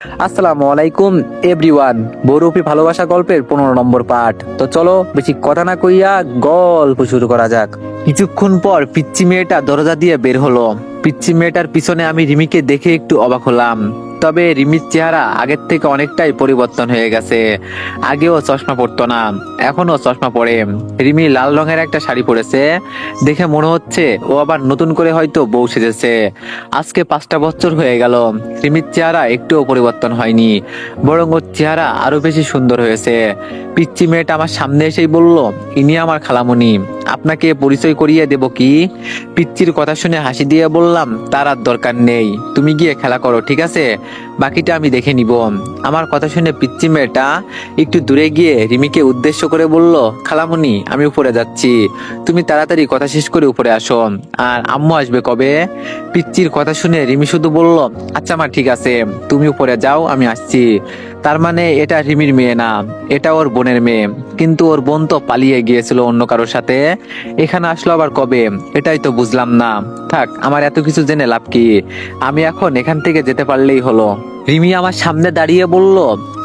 আসসালামু আলাইকুম এভরিওয়ান। বহুরূপী ভালোবাসা গল্পের 15 নম্বর পার্ট। তো চলো বেশি কথা না কইয়া গল্প শুরু করা যাক। কিছুক্ষণ পর পিচ্চি মেয়েটা দরজা দিয়ে বের হলো। পিচ্চি মেয়েটার পিছনে আমি রিমিকে দেখে একটু অবাক হলাম। তবে রিমির চেহারা আগের থেকে অনেকটাই পরিবর্তন হয়ে গেছে। আগেও চশমা পরতো না, এখনো চশমা পরে। রিমি লাল রঙের একটা শাড়ি পরেছে, দেখে মনে হচ্ছে ও আবার নতুন করে হয়তো বউ সেজেছে। আজকে 5টা বছর হয়ে গেল, রিমির চেহারা একটুও পরিবর্তন হয়নি, বরং ওর চেহারা আরো বেশি সুন্দর হয়েছে। পিচ্চি মেয়েটা আমার সামনে এসেই বলল, ইনি আমার খালামণি, আপনাকে পরিচয় করিয়ে দেব কি? পিচ্চির কথা শুনে হাসি দিয়ে বললাম, তার আর দরকার নেই, তুমি গিয়ে খেলা করো, ঠিক আছে? বাকিটা আমি দেখে নিব। আমার কথা শুনে পিচ্চি মেয়েটা একটু দূরে গিয়ে রিমিকে উদ্দেশ্য করে বলল, খালামণি আমি উপরে যাচ্ছি, তুমি তাড়াতাড়ি কথা শেষ করে উপরে আসো। আর আম্মু আসবে কবে? পিচ্চির কথা শুনে রিমি শুধু বলল, আচ্ছা মা ঠিক আছে, তুমি উপরে যাও, আমি আসছি। তার মানে এটা রিমির মেয়ে না, এটা ওর বোনের মেয়ে। কিন্তু ওর বোন তো পালিয়ে গিয়েছিল অন্য কারোর সাথে, এখানে আসলো আবার কবে? এটাই তো বুঝলাম না। থাক, আমার এত কিছু জেনে লাভ কি? আমি এখন এখান থেকে যেতে পারলেই হলো। রিমি আমার সামনে দাঁড়িয়ে বলল,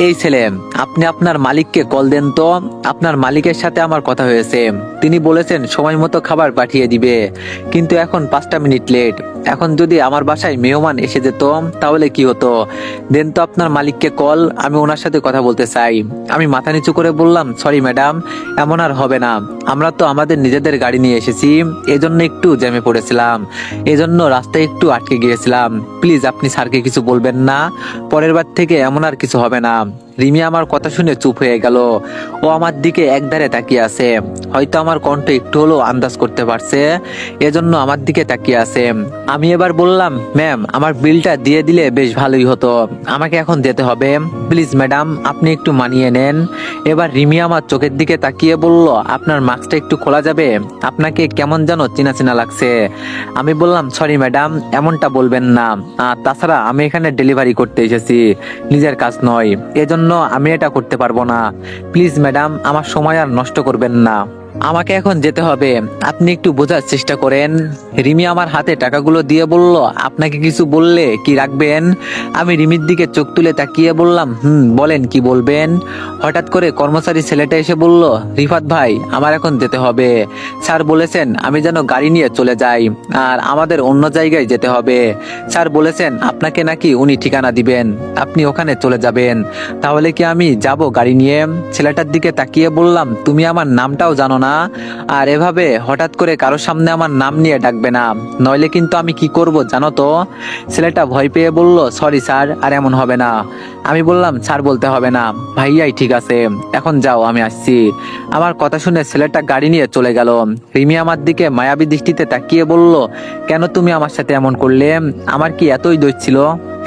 এই ছেলে, আপনি আপনার মালিককে কল দেন তো, আপনার মালিকের সাথে আমার কথা হয়েছে, তিনি বলেছেন সময় মতো খাবার পাঠিয়ে দিবে, কিন্তু এখন 5টা মিনিট লেট। এখন যদি আমার বাসায় মেহমান এসে যেত তাহলে কি হতো? দেন তো আপনার মালিককে কল, আমি ওনার সাথে কথা বলতে চাই। আমি মাথা নিচু করে বললাম, সরি ম্যাডাম, এমন আর হবে না, আমরা তো আমাদের নিজেদের গাড়ি নিয়ে এসেছি, এজন্য একটু জ্যামে পড়েছিলাম, এজন্য রাস্তায় একটু আটকে গিয়েছিলাম, প্লিজ আপনি স্যারকে কিছু বলবেন না, পরের বার থেকে এমন আর কিছু হবে না। রিমি আমার কথা শুনে চুপ হয়ে গেল। ও আমার দিকে একধারে তাকিয়ে আছে, হয়তো আমার কণ্ঠ একটু হলেও আন্দাজ করতে পারছে, এজন্য আমার দিকে তাকিয়ে আছে। আমি এবার বললাম, ম্যাম আমার বিলটা দিয়ে দিলে বেশ ভালোই হতো, আমাকে এখন যেতে হবে, প্লিজ ম্যাডাম আপনি একটু মানিয়ে নেন। এবার রিমি আমার চোখের দিকে তাকিয়ে বলল, আপনার মাস্কটা একটু খোলা যাবে, আপনাকে কেমন যেন চেনা চেনা লাগছে। আমি বললাম, সরি ম্যাডাম, এমনটা বলবেন না, আর তাছাড়া আমি এখানে ডেলিভারি করতে এসেছি, নিজের কাজ নয়, এজন্য আমি এটা করতে পারবো না, প্লিজ ম্যাডাম আমার সময় আর নষ্ট করবেন না, আমাকে এখন যেতে হবে, আপনি একটু বোঝার চেষ্টা করেন। রিমি আমার হাতে টাকাগুলো দিয়ে বলল, আপনাকে কিছু বললে কি রাখবেন? আমি রিমির দিকে চোখ তুলে তাকিয়ে বললাম, বলেন কি বলবেন। হঠাৎ করে কর্মচারী ছেলেটা এসে বলল, রিফাত ভাই আমার এখন যেতে হবে, স্যার বলেছেন আমি যেন গাড়ি নিয়ে চলে যাই, আর আমাদের অন্য জায়গায় যেতে হবে, স্যার বলেছেন আপনাকে নাকি উনি ঠিকানা দিবেন, আপনি ওখানে চলে যাবেন। তাহলে কি আমি যাব গাড়ি নিয়ে? ছেলেটার দিকে তাকিয়ে বললাম, তুমি আমার নামটাও জানো না, আর এভাবে হঠাৎ করে কারোর সামনে আমার নাম নিয়ে ডাকবে না, নইলে কিন্তু আমি কি করব জানো তো? ছেলেটা ভয় পেয়ে বলল, সরি স্যার, আর এমন হবে না। আমি বললাম, স্যার বলতে হবে না, ভাইয়াই ঠিক আছে, এখন যাও, আমি আসছি। আমার কথা শুনে ছেলেটা গাড়ি নিয়ে চলে গেল। রিমি আমার দিকে মায়াবী দৃষ্টিতে তাকিয়ে বলল, কেন তুমি আমার সাথে এমন করলে? আমার কি এতই দোষ ছিল?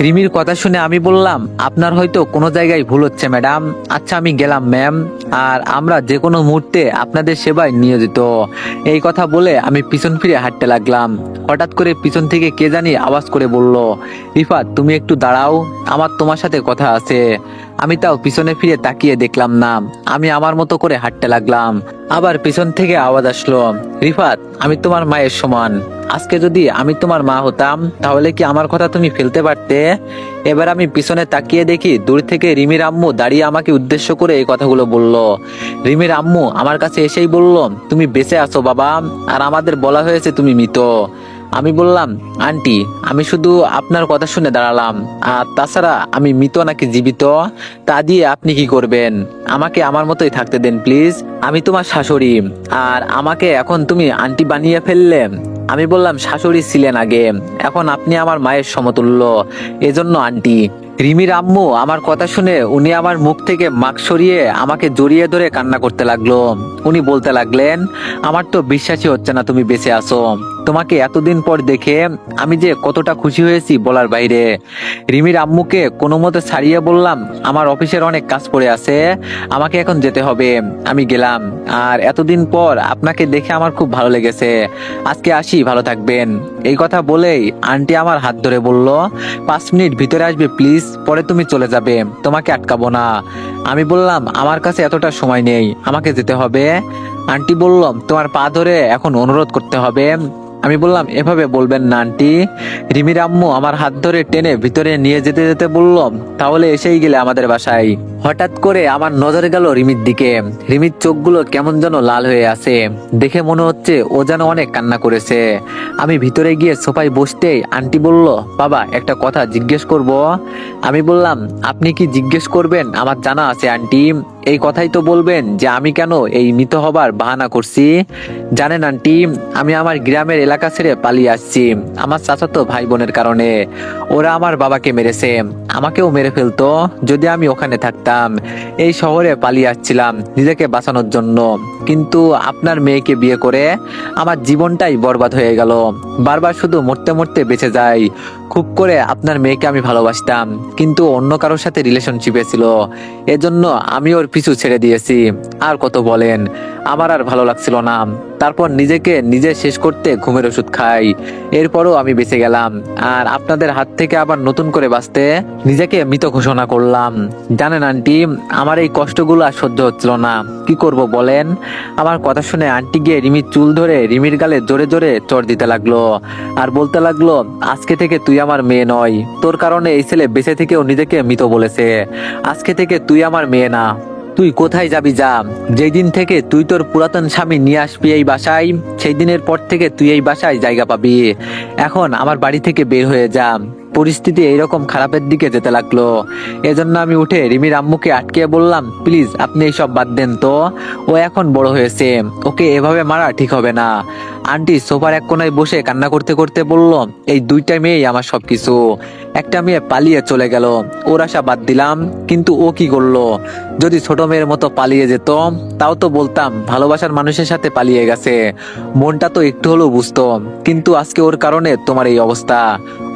রিমির কথা শুনে আমি বললাম, আপনার হয়তো কোনো জায়গায় ভুল হচ্ছে ম্যাডাম, আচ্ছা আমি গেলাম ম্যাম, আর আমরা যে কোনো মুহূর্তে আপনাদের সেবায় নিয়োজিত। এই কথা বলে আমি পিছন ফিরে হাঁটতে লাগলাম। হঠাৎ করে পিছন থেকে কে জানি আওয়াজ করে বলল, রিফাত তুমি একটু দাঁড়াও, আমার তোমার সাথে কথা আছে। আমি তাও পিছনে ফিরে তাকিয়ে দেখলাম না, আমি আমার মতো করে হাঁটতে লাগলাম। আবার পিছন থেকে আওয়াজ আসলো, রিফাত আমি তোমার মায়ের সমান, আজকে যদি আমি তোমার মা হতাম তাহলে কি আমার কথা তুমি ফেলতে পারতে? এবার আমি পিছনে তাকিয়ে দেখি দূর থেকে রিমির আম্মু দাঁড়িয়ে আমাকে উদ্দেশ্য করে এই কথাগুলো বলল। রিমির আম্মু আমার কাছে এসেই বলল, তুমি বেঁচে আছো বাবা, আর আমাদের বলা হয়েছে তুমি মৃত। আমি বললাম, আন্টি আমি শুধু আপনার কথা শুনে দাঁড়ালাম, আর তাছাড়া আমি মৃত নাকি জীবিত তা দিয়ে আপনি কি করবেন? আমাকে আমার মতোই থাকতে দেন প্লিজ, আমি তোমার শাশুড়ি, আর আমাকে এখন তুমি আন্টি বানিয়ে ফেললে। আমি বললাম, শাশুড়ি ছিলেন আগে, এখন আপনি আমার মায়ের সমতুল্য, এজন্য আন্টি। রিমির আম্মু আমার কথা শুনে উনি আমার মুখ থেকে মাস্ক সরিয়ে আমাকে জড়িয়ে ধরে কান্না করতে লাগলো। উনি বলতে লাগলেন, আমার তো বিশ্বাসই হচ্ছে না তুমি বেঁচে আছো, তোমাকে এতদিন পর দেখে আমি যে কতটা খুশি হয়েছি বলার বাইরে। রিমির আম্মুকে কোনো মতে ছাড়িয়ে বললাম, আমার অফিসের অনেক কাজ পড়ে আছে, আমাকে এখন যেতে হবে। আমি গেলাম, আর এতদিন পর আপনাকে দেখে আমার খুব ভালো লেগেছে, আজকে আসি, ভালো থাকবেন। এই কথা বলেই আন্টি আমার হাত ধরে বলল, 5 মিনিট ভিতরে আসবে প্লিজ, পরে তুমি চলে যাবে, তোমাকে আটকাবো না। আমি বললাম, আমার কাছে এতটা সময় নেই, আমাকে যেতে হবে। আন্টি বলল, তোমার পা ধরে এখন অনুরোধ করতে হবে। আমি বললাম, এভাবে বলবেন না আন্টি। রিমির আম্মু আমার হাত ধরে টেনে ভিতরে নিয়ে যেতে যেতে বলল, তাহলে এসেই গেলে আমাদের বাসায়। হঠাৎ করে আমার নজর গেল রিমির দিকে। রিমির চোখগুলো কেমন যেন লাল হয়ে আছে, দেখে মনে হচ্ছে ও যেন অনেক কান্না করেছে। আমি ভিতরে গিয়ে সোফায় বসতেই আন্টি বলল, বাবা একটা কথা জিজ্ঞেস করব। আমি বললাম, আপনি কি জিজ্ঞেস করবেন? আমার জানা আছে আন্টি। এই কথাই তো বলবেন যে আমি কেন এই মৃত হবার বাহানা করছি। জানেন আন্টি, আমি আমার গ্রামের এলাকা ছেড়ে পালিয়ে আসছি আমার চাচাতো ভাই বোনের কারণে। ওরা আমার বাবাকে মেরেছে, আমাকেও মেরে ফেলতো যদি আমি ওখানে থাকতাম। এই শহরে পালিয়ে আসছিলাম নিজেকে বাঁচানোর জন্য, কিন্তু আপনার মেয়েকে বিয়ে করে আমার জীবনটাই বরবাদ হয়ে গেল। বারবার শুধু মরতে মরতে বেঁচে যাই। খুব করে আপনার মেয়েকে আমি ভালোবাসতাম, কিন্তু অন্য কারোর সাথে রিলেশনশিপে ছিল, এজন্য আমি ওর পিছু ছেড়ে দিয়েছি। আর কত বলেন, আমার আর ভালো লাগছিল না। তারপর নিজেকে নিজে শেষ করতে ঘুমের ওষুধ খাই। এরপরও আমি বেঁচে গেলাম, আর আপনাদের হাত থেকে আবার নতুন করে বাঁচতে নিজেকে মৃত ঘোষণা করলাম। জানেন আন্টি, আমার এই কষ্টগুলো আর সহ্য হচ্ছিল না। কি করব বলেন? আমার কথা শুনে আন্টি গিয়ে রিমির চুল ধরে রিমির গালে জোরে জোরে চড় দিতে লাগলো, আর বলতে লাগলো, আজকে থেকে তুই আমার মেয়ে নয়। তোর কারণে এই ছেলে বেঁচে থেকেও নিজেকে মৃত বলেছে। আজকে থেকে তুই আমার মেয়ে না। তুই কোথায় যাবি যা। যেই দিন থেকে তুই তোর পুরাতন স্বামী নিয়ে আসবি এই বাসায়, সেই দিনের পর থেকে তুই এই বাসায় জায়গা পাবি। এখন আমার বাড়ি থেকে বের হয়ে যা। পরিস্থিতি এইরকম খারাপের দিকে যেতে লাগলো। এজন্য আমি উঠে রিমির আম্মুকে আটকে বললাম, প্লিজ আপনি এইসব বাদ দেন তো। ও এখন বড় হয়েছে, ওকে এভাবে মারা ঠিক হবে না। আন্টি সোফার এক কোনায় বসে কান্না করতে করতে বলল, এই দুইটা মেয়েই আমার সবকিছু। একটা মেয়ে পালিয়ে চলে গেল, ওর আশা বাদ দিলাম, কিন্তু ও কি করলো? যদি ছোট মেয়ের মতো পালিয়ে যেত, তাও তো বলতাম ভালোবাসার মানুষের সাথে পালিয়ে গেছে, মনটা তো একটু হলেও বুঝতো। কিন্তু আজকে ওর কারণে তোমার এই অবস্থা।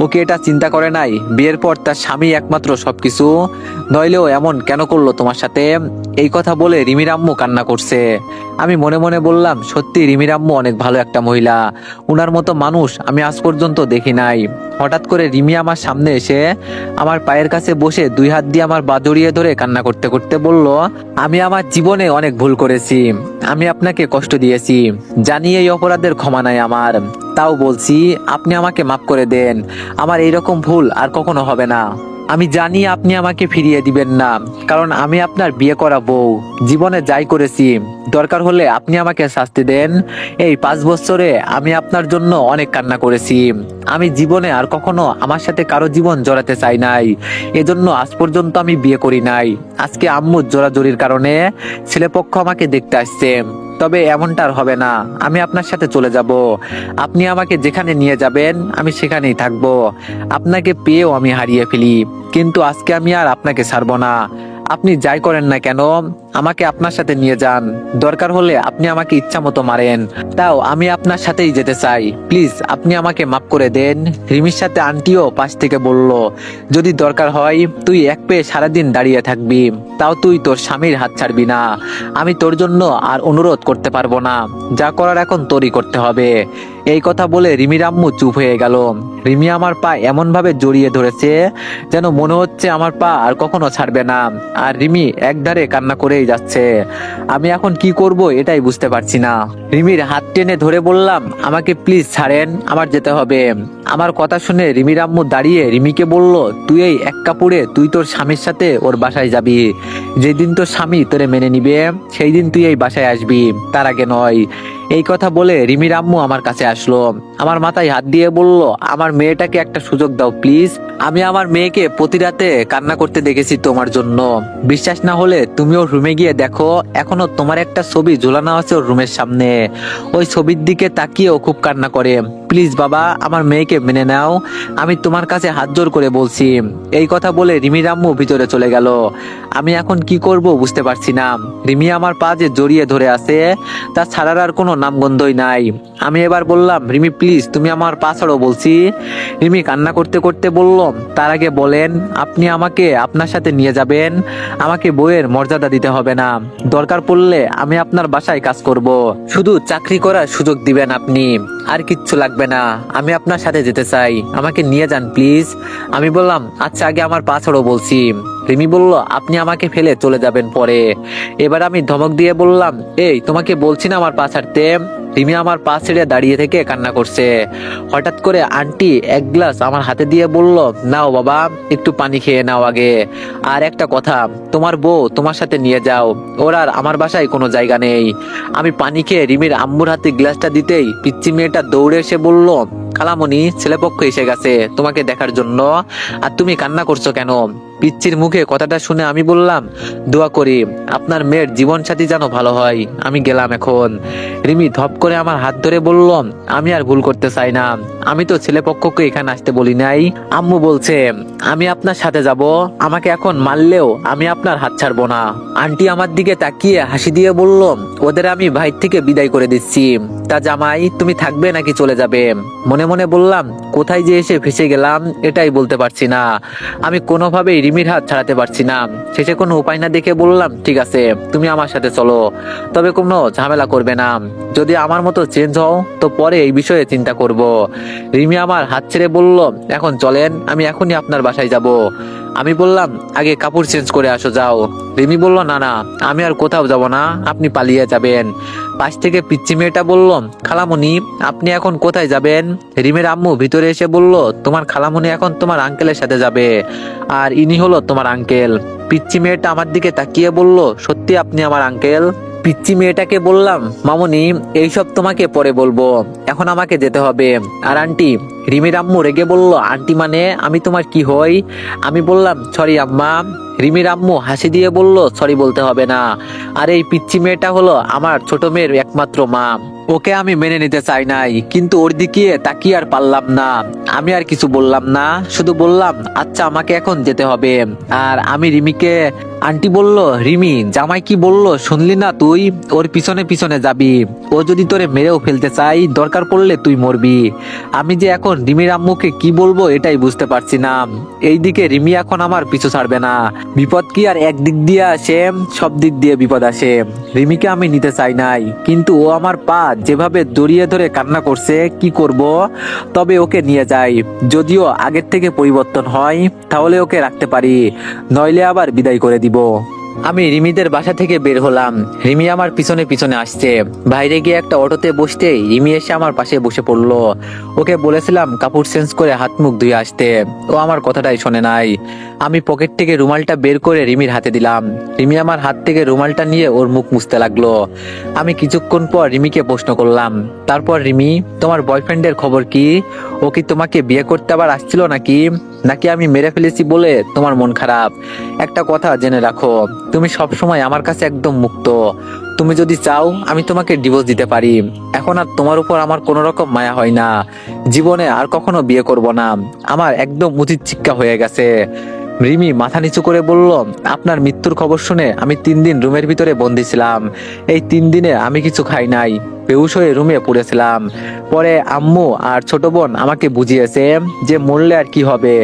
ওকে এটা চিন্তা করে নাই বিয়ের পর তার স্বামী একমাত্র সবকিছু? নইলেও এমন কেন করলো তোমার সাথে? এই কথা বলে রিমির আম্মু কান্না করছে। আমি মনে মনে বললাম, সত্যি রিমির আম্মু অনেক ভালো একটা মহিলা, উনার মতো মানুষ আমি আজ পর্যন্ত দেখি নাই। হঠাৎ করে রিমি আমার সামনে এসে আমার পায়ের কাছে বসে দুই হাত দিয়ে আমার পা জড়িয়ে ধরে কান্না করতে করতে বলল, আমি আমার জীবনে অনেক ভুল করেছি, আমি আপনাকে কষ্ট দিয়েছি, জানি এই অপরাধের ক্ষমা নাই আমার। তাও বলছি, আপনি আমাকে মাফ করে দেন। আমার এইরকম ভুল আর কখনো হবে না। আমি জানি আপনি আমাকে ফিরিয়ে দিবেন না, কারণ আমি আপনার বিয়ে করা বউ। জীবনে যাই করেছি, দরকার হলে আপনি আমাকে শাস্তি দেন। এই 5 বছরে আমি আপনার জন্য অনেক কান্না করেছি। আমি জীবনে আর কখনো আমার সাথে কারো জীবন জড়াতে চাই নাই, এজন্য আজ পর্যন্ত আমি বিয়ে করি নাই। আজকে আম্মুর জোরাজোরির কারণে ছেলেপক্ষ আমাকে দেখতে আসছে, তবে এমনটা আর হবে না। আমি আপনার সাথে চলে যাব, আপনি আমাকে যেখানে নিয়ে যাবেন আমি সেখানেই থাকবো। আপনাকে পেয়েও আমি হারিয়ে ফেলি, কিন্তু আজকে আমি আর আপনাকে ছাড়বো না। আপনি যাই করেন না কেন, আমাকে আপনার সাথে নিয়ে যান। দরকার হলে আপনি আমাকে ইচ্ছা মতো মারেন, তাও আমি আপনার সাথেই যেতে চাই। প্লিজ আপনি আমাকে মাফ করে দেন। রিমির সাথে আন্টিও পাশ থেকে বলল, যদি দরকার হয় তুই এক পেয়ে সারাদিন দাঁড়িয়ে থাকবি, তাও তুই তোর স্বামীর হাত ছাড়বি না। আমি তোর জন্য আর অনুরোধ করতে পারবো না, যা করার এখন তোরই করতে হবে। এই কথা বলে রিমির আম্মু চুপ হয়ে গেল। রিমি আমার পা এমন ভাবে জড়িয়ে ধরেছে যেন মনে হচ্ছে আমার পা আর কখনো ছাড়বে না, আর রিমি একধারে কান্না করেই যাচ্ছে। আমি এখন কি করব এটাই বুঝতে পারছি না। রিমির হাত টেনে ধরে বললাম, আমাকে প্লিজ ছাড়েন, আমার যেতে হবে। আমার কথা শুনে রিমির আম্মু দাঁড়িয়ে রিমিকে বলল, তুই এই এক কাপড়ে তুই তোর স্বামীর সাথে ওর বাসায় যাবি। যেদিন তোর স্বামী তোরে মেনে নিবে সেই দিন তুই এই বাসায় আসবি, তার আগে নয়। এই কথা বলে রিমির আম্মু আমার কাছে আসলো, আমার মাথায় হাত দিয়ে বলল, আমার মেয়েটাকে একটা সুযোগ দাও প্লিজ। আমি আমার মেয়েকে প্রতি রাতে কান্না করতে দেখেছি তোমার জন্য। বিশ্বাস না হলে তুমি ওর রুমে গিয়ে দেখো, এখনো তোমার একটা ছবি ঝোলানো আছে ওর রুমের সামনে। ওই ছবির দিকে তাকিয়ে ও খুব কান্না করে। প্লিজ বাবা, আমার মেয়েকে মেনে নাও, আমি তোমার কাছে হাত জোর করে বলছি। এই কথা বলে রিমির আম্মু ভিতরে চলে গেল। আমি এখন কি করব বুঝতে পারছি না। রিমি আমার পা যে জড়িয়ে ধরে আছে, তা ছাড়ার আর কোনো নামগন্ধই নাই। আমি এবার বললাম, রিমি প্লিজ তুমি আমার পা ছাড়ো বলছি। রিমি কান্না করতে করতে বলল, তার আগে বলেন আপনি আমাকে আপনার সাথে নিয়ে যাবেন। আমাকে বউয়ের মর্যাদা দিতে হবে না, দরকার পড়লে আমি আপনার বাসায় কাজ করব, শুধু চাকরি করার সুযোগ দিবেন আপনি, আর কিচ্ছু লাগবে না। আমি আপনার সাথে যেতে চাই, আমাকে নিয়ে যান প্লিজ। আমি বললাম, আচ্ছা আগে আমার পা ছাড়ো বলছি। রিমি বলল, আপনি আমাকে ফেলে চলে যাবেন পরে। এবার আমি ধমক দিয়ে বললাম, এই তোমাকে বলছি না আমার পা ছাড়তে। রিমি আমার পা ছেড়ে দাঁড়িয়ে থেকে কান্না করছে। হঠাৎ করে আন্টি এক গ্লাস আমার হাতে দিয়ে বলল, নাও বাবা, একটু পানি খেয়ে নাও আগে। আর একটা কথা, তোমার বউ তোমার সাথে নিয়ে যাও, ওর আর আমার বাসায় কোনো জায়গা নেই। আমি পানি খেয়ে রিমির আম্মুর হাতে গ্লাসটা দিতেই পিচ্চি মেয়েটা দৌড়ে এসে বলল, খালামণি, ছেলেপক্ষ এসে গেছে তোমাকে দেখার জন্য। আর তুমি কান্না করছো কেন? পিচ্চির মুখে কথাটা শুনে আমি বললাম, দোয়া করি আপনার মেয়ের জীবন সাথী যেন ভালো হয়। আমি গেলাম এখন। রিমি ধপ করে আমার হাত ধরে বলল, আমি আর ভুল করতে চাই না, আমি তো ছেলেপক্ষকে এখানে আসতে বলি নাই। আম্মু বলছে আমি আপনার সাথে যাব, আমাকে এখন মারলেও আমি আপনার হাত ছাড়বো না। আন্টি আমার দিকে তাকিয়ে হাসি দিয়ে বলল, ওদের আমি বাইর থেকে বিদায় করে দিচ্ছি। তা জামাই, তুমি থাকবে নাকি চলে যাবে? মনে মনে বললাম, কোথায় যে এসে ফেসে গেলাম এটাই বলতে পারছি না। আমি কোনোভাবেই রিমির হাত ছাড়াতে পারছি না। শেষে কোনো উপায় না দেখে বললাম, ঠিক আছে, তুমি আমার সাথে চলো, তবে কোনো ঝামেলা করবে না। যদি আমার মতো চেঞ্জ হও তো পরে এই বিষয়ে চিন্তা করব। রিমি আমার হাত ছেড়ে বলল, এখন চলেন, আমি এখনই আপনার বাসায় যাব। আমি বললাম, আগে কাপড় চেঞ্জ করে আসো, যাও। রিমি বলল, না না, আমি আর কোথাও যাব না, আপনি পালিয়ে যাবেন। পাশ থেকে পিচ্চি মেয়েটা বলল, খালামণি, আপনি এখন কোথায় যাবেন? রিমির আম্মু ভিতরে এসে বলল, তোমার খালামণি এখন তোমার আঙ্কেলের সাথে যাবে, আর ইনি হলো তোমার আঙ্কেল। পিচ্চি মেয়েটা আমার দিকে তাকিয়ে বলল, সত্যি আপনি আমার আঙ্কেল? পিচ্চি মেয়েটাকে বললাম, মামুনি, এইসব তোমাকে পরে বলবো, এখন আমাকে যেতে হবে। আর আন্টি, রিমির আম্মু রেগে বলল, আন্টি মানে আমি তোমার কি হই? আমি বললাম, সরি আম্মা। রিমির আম্মু হাসি দিয়ে বলল, সরি বলতে হবে না। আর এই পিচ্চি মেয়েটা হলো আমার ছোট মেয়ের একমাত্র মা। ওকে আমি মেনে নিতে চাই নাই, কিন্তু ওর দিকে তাকিয়ে আর পারলাম না। আমি আর কিছু বললাম না, শুধু বললাম, আচ্ছা আমাকে এখন যেতে হবে। আর আমি রিমিকে, আন্টি বলল, রিমি, জামাই কি বলল শুনলি না তুই? ওর পিছনে পিছনে যাবি, ও যদি তোরে মেরেও ফেলতে চাই, দরকার পড়লে তুই মরবি। আমি যে এখন রিমির আম্মুকে কি বলবো এটাই বুঝতে পারছি না। এইদিকে রিমি এখন আমার পিছু ছাড়বে না। বিপদ কি আর একদিক দিয়ে আসে? সব দিক দিয়ে বিপদ আসে। রিমিকে আমি নিতে চাই নাই, কিন্তু ও আমার পা যেভাবে জড়িয়ে ধরে কান্না করছে, কি করব? তবে ওকে নিয়ে যাই, যদিও আগের থেকে পরিবর্তন হয় তাহলে ওকে রাখতে পারি, নইলে আবার বিদায় করে দিব। আমি রিমিদের বাসা থেকে বের হলাম। রিমি আমার পিছনে পিছনে আসছে। বাইরে গিয়ে একটা অটোতে বসতেই রিমি এসে আমার পাশে বসে পড়লো। ওকে বলেছিলাম কাপড় চেঞ্জ করে হাত মুখ ধুয়ে আসতে, ও আমার কথাটাই শোনে নাই। আমি পকেট থেকে রুমালটা বের করে রিমির হাতে দিলাম। রিমি আমার হাত থেকে রুমালটা নিয়ে ওর মুখ মুছতে লাগলো। আমি কিছুক্ষণ পর রিমিকে প্রশ্ন করলাম, তারপর রিমি, তোমার বয়ফ্রেন্ডের খবর কি? ও কি তোমাকে বিয়ে করতে আবার আসছিল নাকি? নাকি আমি মেরে ফেলেছি বলে তোমার মন খারাপ? একটা কথা জেনে রাখো, তুমি সবসময় আমার কাছে একদম মুক্ত। তুমি যদি চাও আমি তোমাকে ডিভোর্স দিতে পারি। এখন আর তোমার উপর আমার কোনো রকম মায়া হয় না। জীবনে আর কখনো বিয়ে করব না। আমার একদম উচিত শিক্ষা হয়ে গেছে। রিমি মাথা নিচু করে বলল, আপনার মৃত্যুর খবর শুনে আমি 3 দিন রুমের ভিতরে বন্দি ছিলাম। এই 3 দিনে আমি কিছু খাই নাই, বেহুশ হয়ে রুমে পড়েছিলাম। পরে আম্মু আর ছোট বোন আমাকে বুঝিয়েছে যে মরলে আর কি হবে,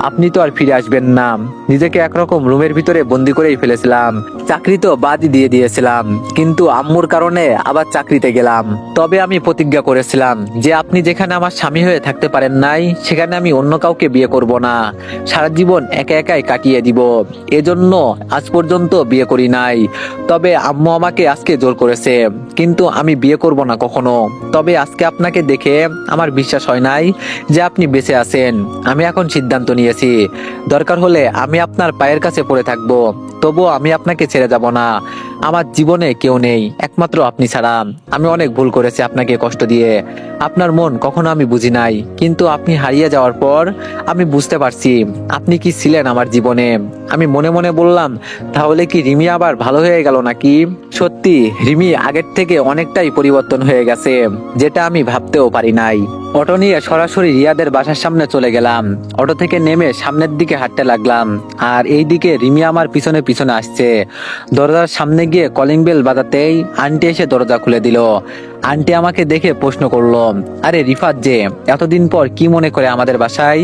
আপনি তো আর ফিরে আসবেন না। নিজেকে একরকম রুমের ভিতরে বন্দি করেই ফেলেছিলাম। চাকরি তো বাদই দিয়ে দিয়েছিলাম, কিন্তু আম্মুর কারণে আবার চাকরিতে গেলাম। তবে আমি প্রতিজ্ঞা করেছিলাম যে আপনি যেখানে আমার স্বামী হয়ে থাকতে পারেন নাই, সেখানে আমি অন্য কাউকে বিয়ে করব না। সারা জীবন একা একাই কাটিয়ে দিব। এজন্য আজ পর্যন্ত বিয়ে করি নাই। তবে আম্মু আমাকে আজকে জোর করেছে, কিন্তু আমি বিয়ে করব না কখনো। তবে আজকে আপনাকে দেখে আমার বিশ্বাস হয় নাই যে আপনি বেঁচে আছেন। আমি এখন সিদ্ধান্ত নিয়েছি, দরকার হলে আমি আপনার পায়ের কাছে পড়ে থাকবো, তবুও আমি আপনাকে ছেড়ে যাব না। আমার জীবনে কেউ নেই, একমাত্র আপনি ছাড়া। আমি অনেক ভুল করেছি আপনাকে কষ্ট দিয়ে। আপনার মন কখনো আমি বুঝি নাই, কিন্তু আপনি হারিয়ে যাওয়ার পর আমি বুঝতে পারছি আপনি কি ছিলেন আমার জীবনে। আমি মনে মনে বললাম, তাহলে কি রিমি আবার ভালো হয়ে গেল নাকি? সত্যি রিমি আগের থেকে অনেকটাই পরিবর্তন হয়ে গেছে, যেটা আমি ভাবতেও পারি নাই। অটো নিয়ে সরাসরি রিয়াদের বাসার সামনে চলে গেলাম। অটো থেকে নেমে সামনের দিকে হাঁটতে লাগলাম, আর এই দিকে রিমি আমার পিছনে পিছনে আসছে। দরজার সামনে গিয়ে কলিং বেল বাজাতেই আন্টি এসে দরজা খুলে দিল। আন্টি আমাকে দেখে প্রশ্ন করলো, আরে রিফাত যে, এতদিন পর কি মনে করে আমাদের বাসায়?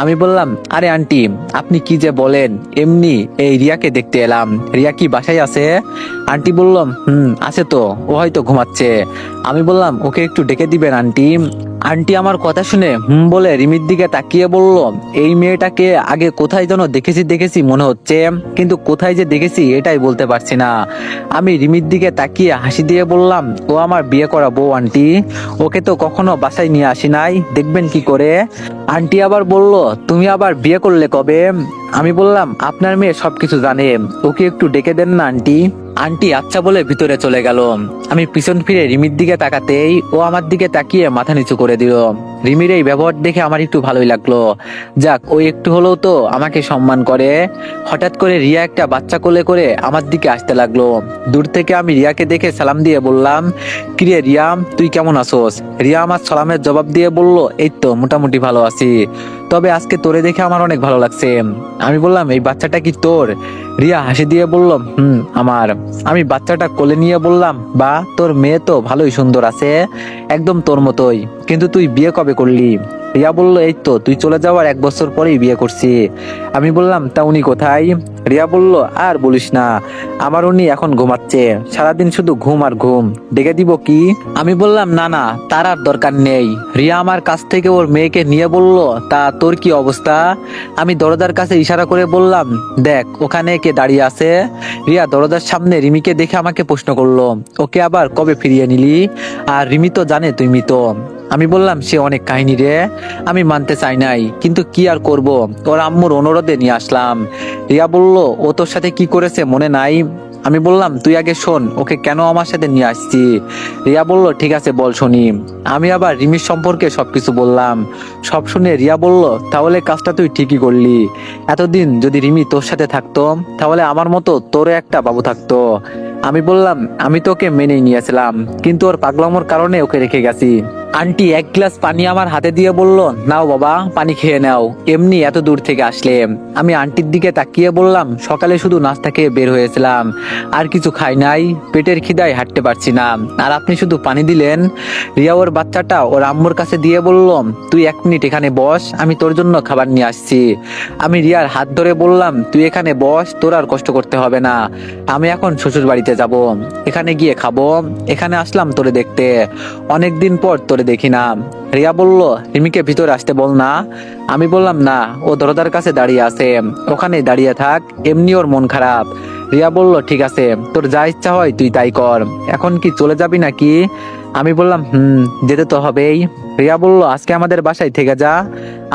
আমি বললাম, আরে আন্টি, আপনি কি যে বলেন, এমনি এই রিয়াকে দেখতে এলাম। রিয়া কি বাসায় আছে? আন্টি বললাম, আছে তো, ও হয়তো ঘুমাচ্ছে। আমি বললাম, ওকে একটু ডেকে দিবেন আন্টি। আন্টি আমার কথা শুনে বলে রিমির দিকে তাকিয়ে বলল, এই মেয়েটাকে আগে কোথায় যেন দেখেছি দেখেছি মনে হচ্ছে, কিন্তু কোথায় যে দেখেছি এটাই বলতে পারছি না। আমি রিমির দিকে তাকিয়ে হাসি দিয়ে বললাম, ও আমার বিয়ে করা বউ আন্টি, ওকে তো কখনো বাসায় নিয়ে আসি নাই, দেখবেন কি করে। আন্টি আবার বলল, তুমি আবার বিয়ে করলে কবে? আমি বললাম, আপনার মেয়ে সবকিছু জানে, ওকে একটু ডেকে দেন না আন্টি। আন্টি আচ্ছা বলে ভিতরে চলে গেল। আমি পিছন ফিরে রিমির দিকে তাকাতেই ও আমার দিকে তাকিয়ে মাথা নিচু করে দিল। রিমির এই ব্যবহার দেখে আমার একটু ভালোই লাগলো। যাক, ওই একটু হলেও তো আমাকে সম্মান করে। হঠাৎ করে রিয়া একটা বাচ্চা কোলে করে আমার দিকে আসতে লাগলো। দূর থেকে আমি রিয়াকে দেখে সালাম দিয়ে বললাম, কিরে রিয়া, তুই কেমন আছোস? রিয়া আমার সালামের জবাব দিয়ে বলল, এই তো মোটামুটি ভালো আছি, তবে আজকে তোরে দেখে আমার অনেক ভালো লাগছে। আমি বললাম, এই বাচ্চাটা কি তোর? রিয়া হাসি দিয়ে বলল, আমার। আমি বাচ্চাটা কোলে নিয়ে বললাম, বা তোর মেয়ে তো ভালোই সুন্দর আছে, একদম তোর মতোই, কিন্তু তুই বিয়ে কবে করলি? রিয়া বলল, এই তো তুই চলে যাওয়ার 1 বছর পরেই বিয়ে করছি। আমি বললাম, তা উনি কোথায়? রিয়া বলল, আর বলিস না, আমার উনি এখন ঘুমাচ্ছে, সারাদিন শুধু ঘুম আর ঘুম, ডেকে দিব কি? আমি বললাম, না না, তার আর দরকার নেই। রিয়া আমার কাছ থেকে ওর মেয়েকে নিয়ে বলল, তা তোর কি অবস্থা? আমি দরজার কাছে ইশারা করে বললাম, দেখ ওখানে কে দাঁড়িয়ে আছে। রিয়া দরজার সামনে রিমিকে দেখে আমাকে প্রশ্ন করলো, ওকে আবার কবে ফিরিয়ে নিলি? আর রিমি তো জানে তুই মৃত। আমি বললাম, সে অনেক কাহিনী রে। আমি মানতে চাই নাই, কিন্তু কি আর করব, ওর আম্মুর অনুরোধে নিয়ে আসলাম। রিয়া বলল, ও তোর সাথে কি করেছে মনে নাই? আমি বললাম, তুই আগে শোন, ওকে কেন আমার সাথে নিয়ে আসছি। রিয়া বলল, ঠিক আছে বল শুনি। আমি আবার রিমির সম্পর্কে সবকিছু বললাম। সব শুনে রিয়া বলল, তাহলে কাজটা তুই ঠিকই করলি। এতদিন যদি রিমি তোর সাথে থাকতো, তাহলে আমার মতো তোরও একটা বাবু থাকতো। আমি বললাম, আমি তো ওকে মেনেই নিয়েছিলাম, কিন্তু ওর পাগলামোর কারণে ওকে রেখে গেছি। আন্টি 1 গ্লাস পানি আমার হাতে দিয়ে বলল, নাও বাবা, পানি খেয়ে নাও, এমনি এত দূর থেকে আসলে। আমি আন্টির দিকে তাকিয়ে বললাম, সকালে শুধু নাস্তা খেয়ে বের হয়েছিলাম, আর কিছু খাই নাই, পেটের খিদায় হাঁটতে পারছি না, আর আপনি শুধু পানি দিলেন। রিয়া ওর বাচ্চাটা ওর আম্মুর কাছে দিয়ে বলল, তুই 1 মিনিট এখানে বস, আমি তোর জন্য খাবার নিয়ে আসছি। আমি রিয়ার হাত ধরে বললাম, তুই এখানে বস, তোর আর কষ্ট করতে হবে না, আমি এখন শ্বশুর বাড়িতে যাব, এখানে গিয়ে খাবো। এখানে আসলাম তোরে দেখতে, অনেকদিন পর তোরে দেখি না। রিয়া বলল, রিমিকে ভিতরে আসতে বল না। আমি বললাম, না, ও দরজার কাছে দাঁড়িয়ে আছে, ওখানে দাঁড়িয়ে থাক, এমনি ওর মন খারাপ। রিয়া বলল, ঠিক আছে, তোর যা ইচ্ছা হয় তুই তাই কর, এখন কি চলে যাবি নাকি? আমি বললাম, যেতে তো হবেই। রিয়া বলল, আজকে আমাদের বাসায় থেকে যা।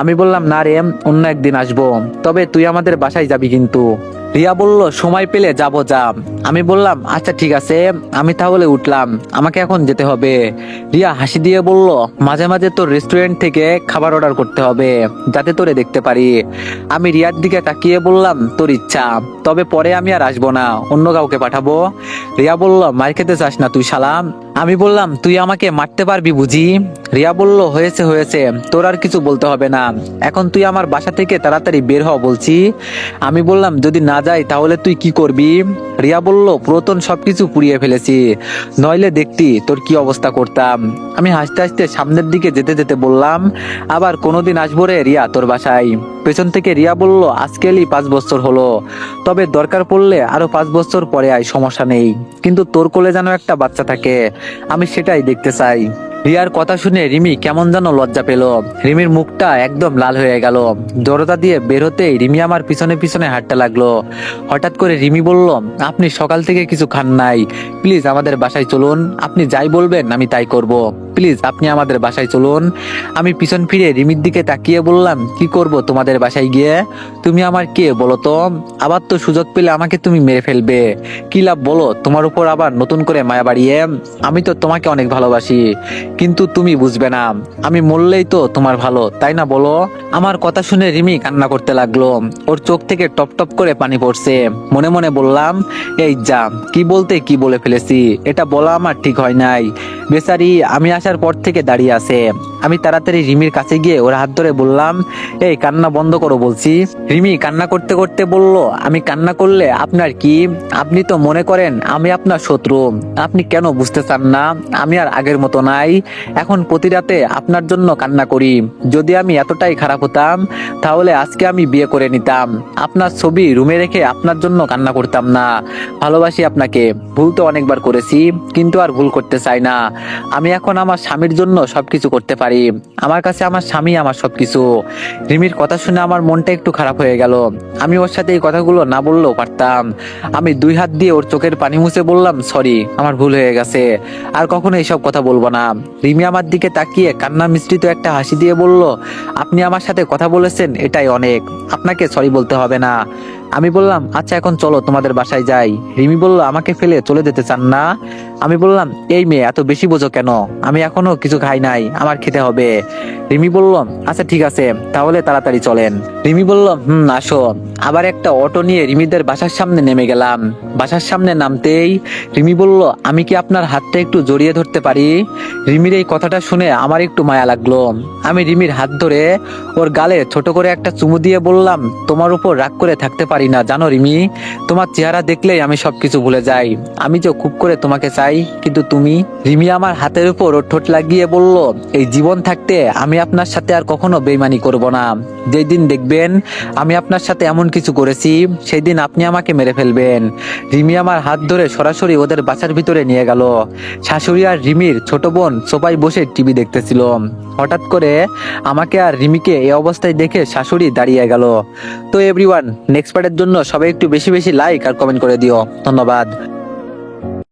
আমি বললাম, না রে, অন্য একদিন আসবো, তবে তুই আমাদের বাসায় যাবি কিন্তু। রিয়া বলল, সময় পেলে যাবো যা। আমি বললাম, আচ্ছা ঠিক আছে, আমি তাহলে উঠলাম, আমাকে এখন যেতে হবে। রিয়া হাসি দিয়ে বলল, মাঝে মাঝে তোর রেস্টুরেন্ট থেকে খাবার অর্ডার করতে হবে, যাতে তোরে দেখতে পারি। আমি রিয়ার দিকে তাকিয়ে বললাম, তোর ইচ্ছা, তবে পরে আমি আর আসবো না, অন্য কাউকে পাঠাবো। রিয়া বলল, মার খেতে চাস না তুই শালা? আমি বললাম, তুই আমাকে মারতে পারবি বুঝি? রিয়া বলল, হয়েছে হয়েছে, তোর আর কিছু বলতে হবে না, এখন তুই আমার বাসা থেকে তাড়াতাড়ি বের হ বলছি। আমি বললাম, যদি না যাই তাহলে তুই কি করবি? রিয়া বলল, পুরাতন সবকিছু পুড়িয়ে ফেলেছি, নইলে দেখতি তোর কি অবস্থা করতাম। আমি হাসতে হাসতে সামনের দিকে যেতে যেতে বললাম, আবার কোনোদিন আসবো রে রিয়া তোর বাসায়। পেছন থেকে রিয়া বলল, আজকেলই 5 বছর হলো, তবে দরকার পড়লে আরো 5 বছর পরে আয়, সমস্যা নেই, কিন্তু তোর কোলে যেন একটা বাচ্চা থাকে, আমি সেটাই দেখতে চাই। রিয়ার কথা শুনে রিমি কেমন যেন লজ্জা পেল, রিমির মুখটা একদম লাল হয়ে গেল। দরজা দিয়ে বের হতেই রিমি আমার পিছনে পিছনে হাঁটতে লাগলো। হঠাৎ করে রিমি বলল, আপনি সকাল থেকে কিছু খান নাই, প্লিজ আমাদের বাসায় চলুন, আপনি যাই বলবেন আমি তাই করব, প্লিজ আপনি আমাদের বাসায় চলুন। আমি পিছন ফিরে রিমির দিকে তাকিয়ে বললাম, কি করব তোমাদের বাসায় গিয়ে? তুমি আমার কে বলো তো? আবার তো সুযোগ পেলে আমাকে তুমি মেরে ফেলবে, কি লাভ বলো তোমার উপর আবার নতুন করে মায়া বাড়িয়ে? আমি তো তোমাকে অনেক ভালোবাসি, কিন্তু তুমি বুঝবে না, আমি মরলেই তো তোমার ভালো, তাই না বলো? আমার কথা শুনে রিমি কান্না করতে লাগলো, ওর চোখ থেকে টপ টপ করে পানি পড়ছে। মনে মনে বললাম, এই যা, কি বলতে কি বলে ফেলেছি, এটা বলা আমার ঠিক হয় নাই। বেচারি আমি আসার পর থেকে দাঁড়িয়ে আছে। আমি তাড়াতাড়ি রিমির কাছে গিয়ে ওর হাত ধরে বললাম, এই কান্না বন্ধ করো বলছি। রিমি কান্না করতে করতে বলল, আমি কান্না করলে আপনার কি? আপনি তো মনে করেন আমি আপনার শত্রু, আপনি কেন বুঝতে চান না? আমি আর আগের মতো নাই, এখন প্রতি রাতে আপনার জন্য কান্না করি। যদি আমি এতটাই খারাপ হতাম, তাহলে আজকে আমি বিয়ে করে নিতাম, আপনার ছবি রুমে রেখে আপনার জন্য কান্না করতাম না। ভালোবাসি আপনাকে, ভুল তো অনেকবার করেছি, কিন্তু আর ভুল করতে চাই না। আমি এখন আমার স্বামীর জন্য সবকিছু করতে পারি। আমার কাছে আমার স্বামী আমার সবকিছু। রিমির কথা শুনে আমার মনটা একটু খারাপ হয়ে গেল। আমি ওর সাথে এই কথাগুলো না বললেও পারতাম। আমি 2 হাত দিয়ে ওর চোখের পানি মুছে বললাম, সরি, আমার ভুল হয়ে গেছে, আর কখনো এইসব কথা বলবো না। রিমি আমার দিকে তাকিয়ে কান্না মিশ্রিত একটা হাসি দিয়ে বলল, আপনি আমার সাথে কথা বলেছেন, এটাই অনেক, আপনাকে সরি বলতে হবে না। আমি বললাম, আচ্ছা এখন চলো তোমাদের বাসায় যাই। রিমি বলল, আমাকে ফেলে চলে যেতে চান না? আমি বললাম, এই মেয়ে এত বেশি বোঝো কেন, আমি এখনো কিছু খাই নাই, আমার খেতে হবে। রিমি বলল, আচ্ছা ঠিক আছে, তাহলে তাড়াতাড়ি চলেন। রিমি বলল, আসো। আবার একটা অটো নিয়ে রিমিদের বাসার সামনে নেমে গেলাম। বাসার সামনে নামতেই রিমি বলল, আমি কি আপনার হাতটা একটু জড়িয়ে ধরতে পারি? রিমির এই কথাটা শুনে আমার একটু মায়া লাগলো। আমি রিমির হাত ধরে ওর গালে ছোট করে একটা চুমু দিয়ে বললাম, তোমার উপর রাগ করে থাকতে পারি না জানো রিমি, তোমার চেহারা দেখলেই আমি সবকিছু ভুলে যাই। আমি যে খুব করে তোমাকে চাই, কিন্তু তুমি। রিমি আমার হাতের উপর ওর ঠোঁট লাগিয়ে বলল, এই জীবন থাকতে আমি আপনার সাথে আর কখনো বেইমানি করব না। যেই দিন দেখবেন আমি আপনার সাথে এমন কিছু করেছি, সেই দিন আপনি আমাকে মেরে ফেলবেন। রিমি আমার হাত ধরে সরাসরি ওদের বাসার ভিতরে নিয়ে গেল। শাশুড়ি আর রিমির ছোট বোন সোফায় বসে টিভি দেখতেছিল। হঠাৎ করে আমাকে আর রিমিকে এই অবস্থায় দেখে শাশুড়ি দাঁড়িয়ে গেল। তো এভরিওয়ান, নেক্সট পার্টের জন্য সবাই একটু বেশি বেশি লাইক আর কমেন্ট করে দিও। ধন্যবাদ।